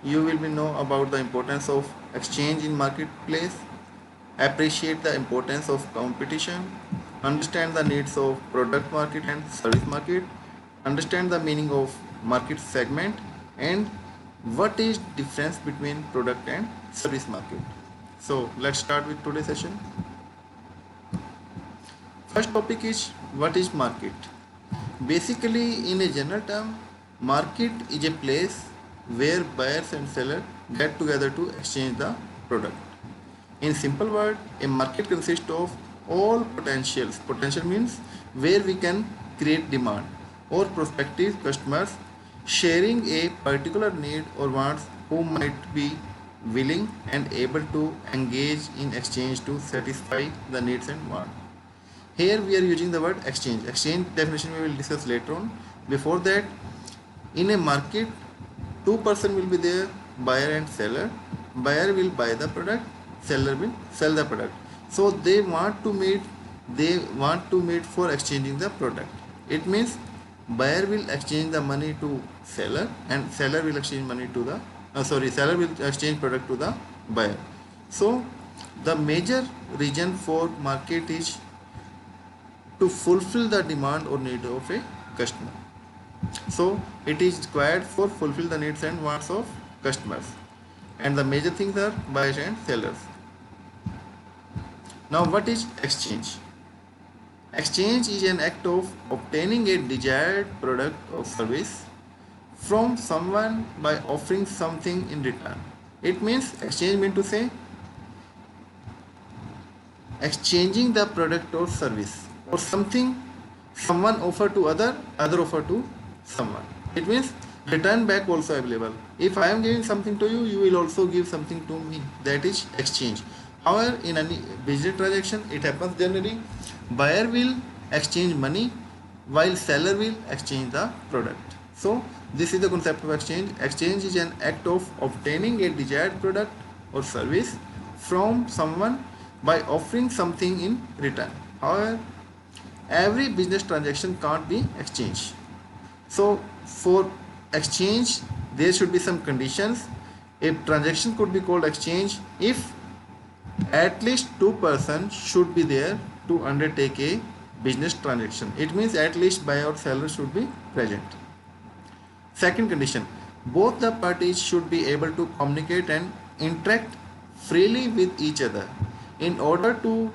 You will be know about the importance of exchange in marketplace, appreciate the importance of competition, understand the needs of product market and service market, understand the meaning of market segment, and what is difference between product and service market. So let's start with today's session. First topic is what is market. Basically, in a general term, market is a place where buyers and sellers get together to exchange the product. In simple word, a market consists of all potentials. Potential means where we can create demand or prospective customers sharing a particular need or wants who might be willing and able to engage in exchange to satisfy the needs and wants. Here we are using the word exchange. Exchange definition we will discuss later on. Before that, in a market, two person will be there, buyer and seller. Buyer will buy the product, seller will sell the product. So they want to meet for exchanging the product. It means buyer will exchange the money to seller and seller will exchange money to the seller will exchange product to the buyer. So the major reason for market is to fulfill the demand or need of a customer. So it is required for fulfill the needs and wants of customers. And the major things are buyers and sellers. Now what is exchange? Exchange is an act of obtaining a desired product or service from someone by offering something in return. It means exchange means to say exchanging the product or service or something someone offer to other offer to someone. It means return back also available. If I am giving something to you, you will also give something to me. That is exchange. However, in any business transaction, it happens generally buyer will exchange money while seller will exchange the product. So this is the concept of exchange. Exchange is an act of obtaining a desired product or service from someone by offering something in return. However, every business transaction can't be exchanged. So for exchange, there should be some conditions. A transaction could be called exchange if at least two persons should be there to undertake a business transaction. It means at least buyer or seller should be present. Second condition, both the parties should be able to communicate and interact freely with each other in order to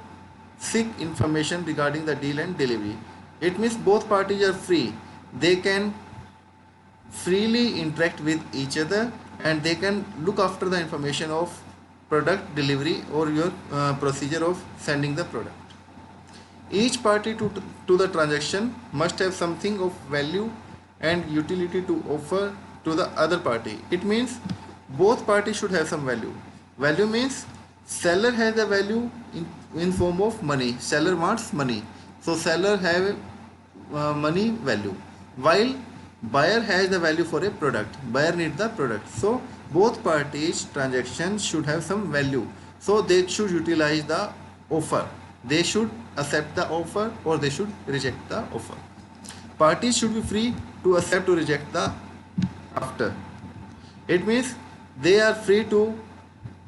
seek information regarding the deal and delivery. It means both parties are free. They can freely interact with each other and they can look after the information of product delivery or your procedure of sending the product. Each party to the transaction must have something of value and utility to offer to the other party. It means both parties should have some value. Value means seller has a value in form of money. Seller wants money. So seller have money value. While buyer has the value for a product. Buyer needs the product. So both parties transaction should have some value. So they should utilize the offer. They should accept the offer or they should reject the offer. Parties should be free to accept or reject the after. It means they are free to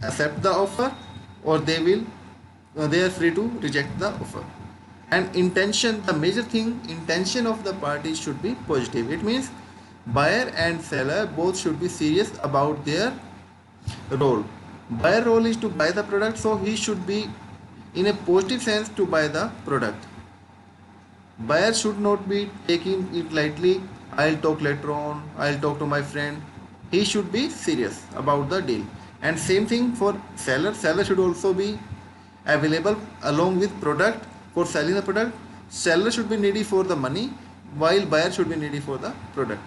accept the offer or they are free to reject the offer. And intention, the major thing, intention of the parties should be positive. It means buyer and seller both should be serious about their role. Buyer role is to buy the product, so he should be in a positive sense to buy the product. Buyer should not be taking it lightly. I'll talk later on, I'll talk to my friend. He should be serious about the deal. And same thing for seller. Seller should also be available along with product for selling the product. Seller should be needy for the money while buyer should be needy for the product.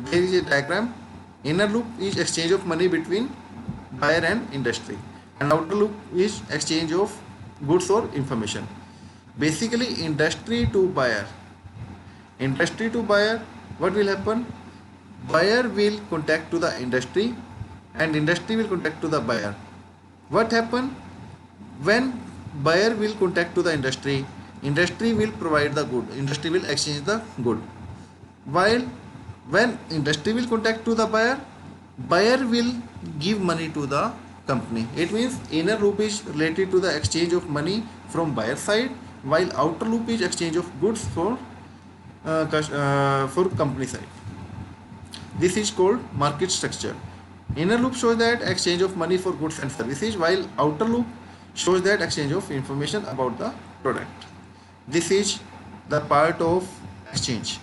There is a diagram. Inner loop is exchange of money between buyer and industry, and outer loop is exchange of goods or information. Basically, industry to buyer. Industry to buyer, what will happen? Buyer will contact to the industry and industry will contact to the buyer. What happen? When buyer will contact to the industry will provide the good, industry will exchange the good. While When industry will contact to the buyer, buyer will give money to the company. It means inner loop is related to the exchange of money from buyer side, while outer loop is exchange of goods for company side. This is called market structure. Inner loop shows that exchange of money for goods and services, while outer loop shows that exchange of information about the product. This is the part of exchange.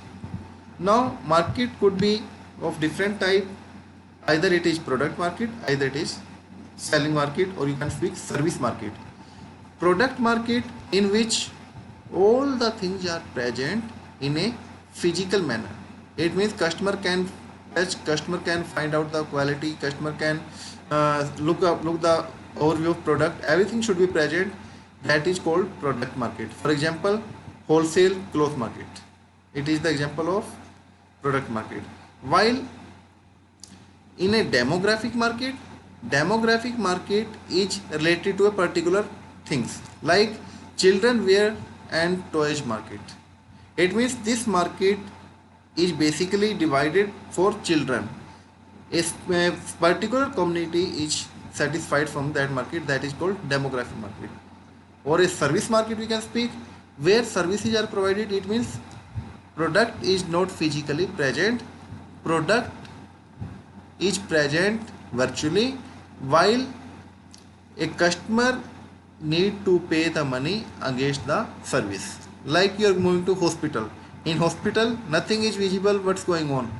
Now market could be of different type. Either it is product market, either it is selling market, or you can speak service market. Product market, in which all the things are present in a physical manner. It means customer can touch, customer can find out the quality, customer can look the overview of product. Everything should be present. That is called product market. For example, wholesale cloth market. It is the example of product market. While in a demographic market is related to a particular things, like children wear and toys market. It means this market is basically divided for children. A particular community is satisfied from that market, that is called demographic market. Or a service market we can speak, where services are provided. It means product is not physically present, product is present virtually, while a customer need to pay the money against the service. Like you are moving to hospital. In hospital, nothing is visible what's going on.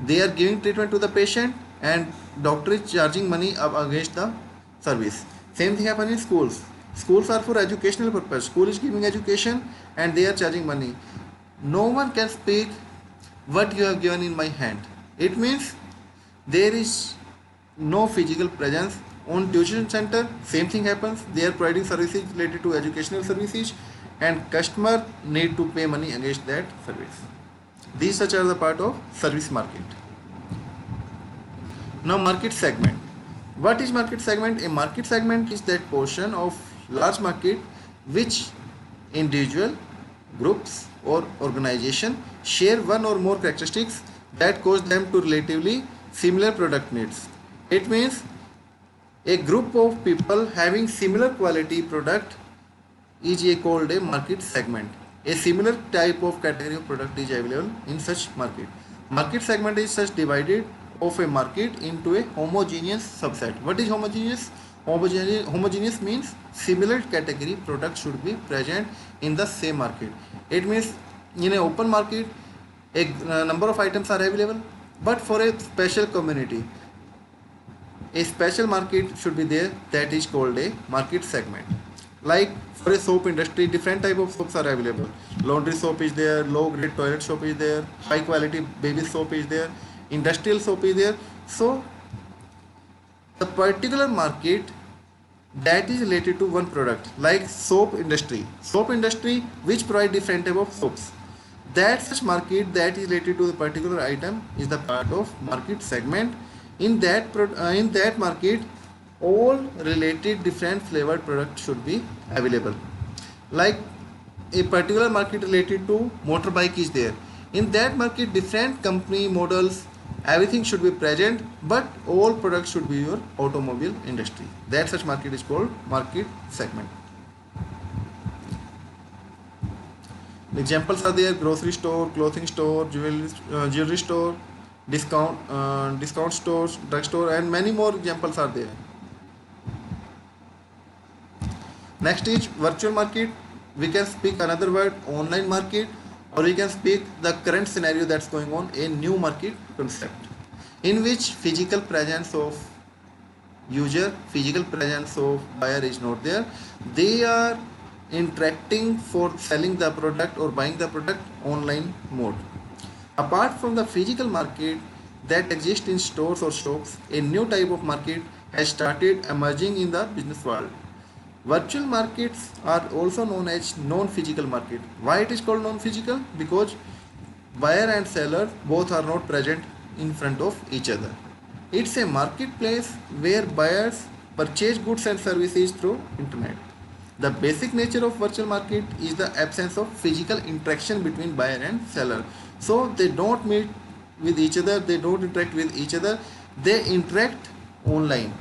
They are giving treatment to the patient and doctor is charging money against the service. Same thing happens in schools. Schools are for educational purpose. School is giving education and they are charging money. No one can speak what you have given in my hand. It means there is no physical presence. On tuition center, same thing happens. They are providing services related to educational services and customer need to pay money against that service. These such are the part of service market. Now market segment. What is market segment? A market segment is that portion of large market which individual, groups or organization share one or more characteristics that cause them to relatively similar product needs. It means a group of people having similar quality product is called a market segment. A similar type of category of product is available in such market. Market segment is such divided of a market into a homogeneous subset. What is homogeneous? Homogeneous means similar category product should be present in the same market. It means in an open market a number of items are available, but for a special community a special market should be there, that is called a market segment. Like for a soap industry, different type of soaps are available. Laundry soap is there, low grade toilet soap is there, high quality baby soap is there, industrial soap is there. So the particular market that is related to one product, like soap industry which provide different type of soaps, that such market that is related to the particular item is the part of market segment. In that market all related different flavored products should be available. Like a particular market related to motorbike is there. In that market different company models, everything should be present, but all products should be your automobile industry. That such market is called market segment. Examples are there: grocery store, clothing store, jewelry store, discount stores, drugstore, and many more examples are there. Next is virtual market. We can speak another word, online market, or we can speak the current scenario that's going on, a new market concept, in which physical presence of user, physical presence of buyer is not there. They are interacting for selling the product or buying the product online mode. Apart from the physical market that exists in stores or shops, a new type of market has started emerging in the business world. Virtual markets are also known as non-physical market. Why it is called non-physical? Because buyer and seller both are not present in front of each other. It's a marketplace where buyers purchase goods and services through internet. The basic nature of virtual market is the absence of physical interaction between buyer and seller. So they don't meet with each other, they don't interact with each other, they interact online.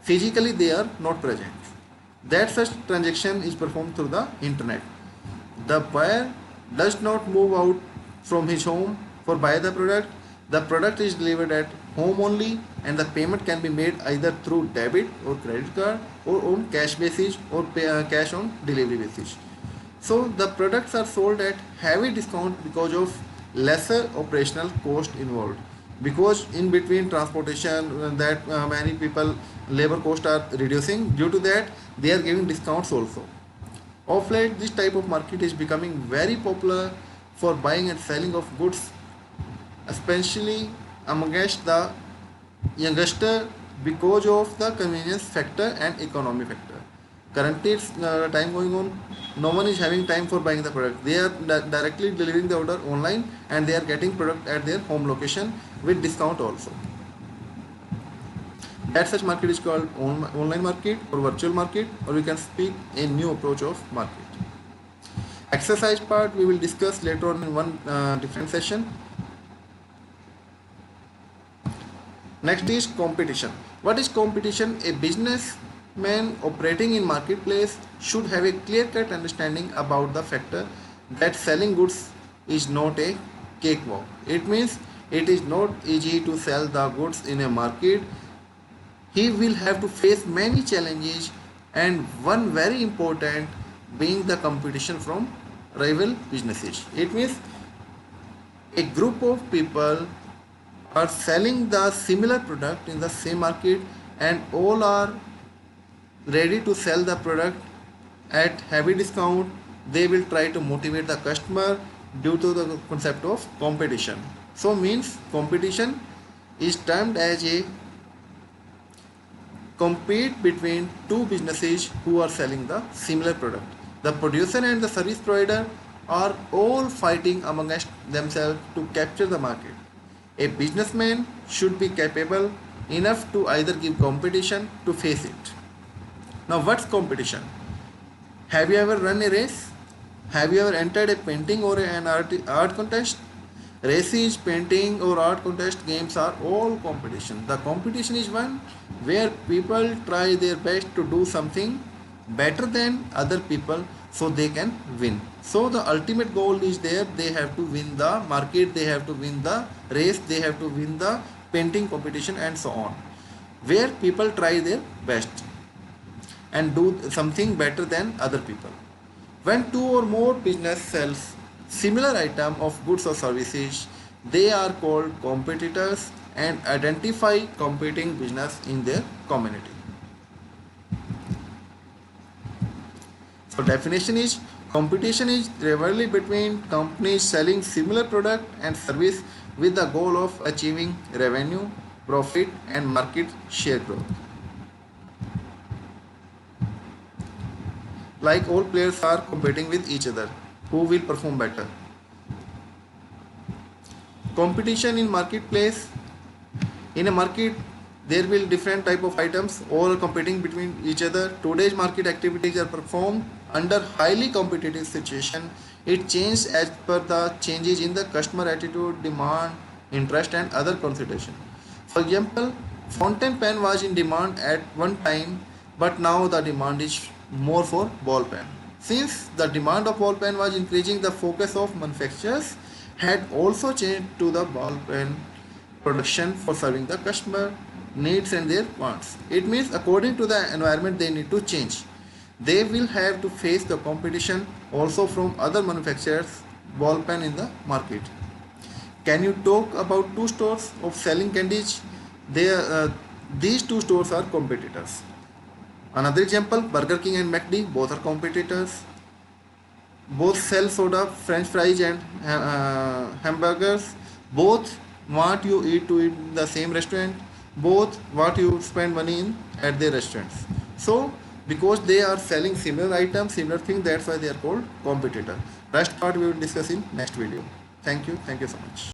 Physically they are not present. That such transaction is performed through the internet. The buyer does not move out from his home for buy the product. The product is delivered at home only, and the payment can be made either through debit or credit card or on cash basis or cash on delivery basis. So the products are sold at heavy discount because of lesser operational cost involved. Because in between transportation that many people labor cost are reducing, due to that they are giving discounts also. Of late, this type of market is becoming very popular for buying and selling of goods, especially amongst the youngster, because of the convenience factor and economy factor. Currently, it's time going on. No one is having time for buying the product. They are directly delivering the order online, and they are getting product at their home location with discount also. That such market is called online market or virtual market, or we can speak a new approach of market. Exercise part we will discuss later on in one different session. Next is competition. What is competition? A businessman operating in marketplace should have a clear-cut understanding about the factor that selling goods is not a cakewalk. It means it is not easy to sell the goods in a market. He will have to face many challenges, and one very important being the competition from rival businesses. It means a group of people are selling the similar product in the same market, and all are ready to sell the product at heavy discount. They will try to motivate the customer due to the concept of competition. So means competition is termed as a compete between two businesses who are selling the similar product. The producer and the service provider are all fighting amongst themselves to capture the market. A businessman should be capable enough to either give competition to face it. Now, what's competition? Have you ever run a race? Have you ever entered a painting or an art contest? Races, painting or art contest games are all competition. The competition is one where people try their best to do something better than other people so they can win. So the ultimate goal is there. They have to win the market, they have to win the race, they have to win the painting competition and so on, where people try their best and do something better than other people. When two or more business sells similar item of goods or services, they are called competitors and identify competing business in their community. So definition is competition is rivalry between companies selling similar product and service with the goal of achieving revenue, profit and market share growth. Like all players are competing with each other, who will perform better. Competition in marketplace. In a market, there will different type of items all competing between each other. Today's market activities are performed under highly competitive situation. It changes as per the changes in the customer attitude, demand, interest and other consideration. For example, fountain pen was in demand at one time, but now the demand is more for ball pen. Since the demand of ball pen was increasing, the focus of manufacturers had also changed to the ball pen production for serving the customer needs and their wants. It means according to the environment they need to change. They will have to face the competition also from other manufacturers ball pen in the market. Can you talk about two stores of selling candies? These two stores are competitors. Another example, Burger King and McD, both are competitors. Both sell soda, French fries and hamburgers. Both want you to eat in the same restaurant. Both want you spend money in at their restaurants. So because they are selling similar items, similar things, that's why they are called competitor. Rest part we will discuss in next video. Thank you so much.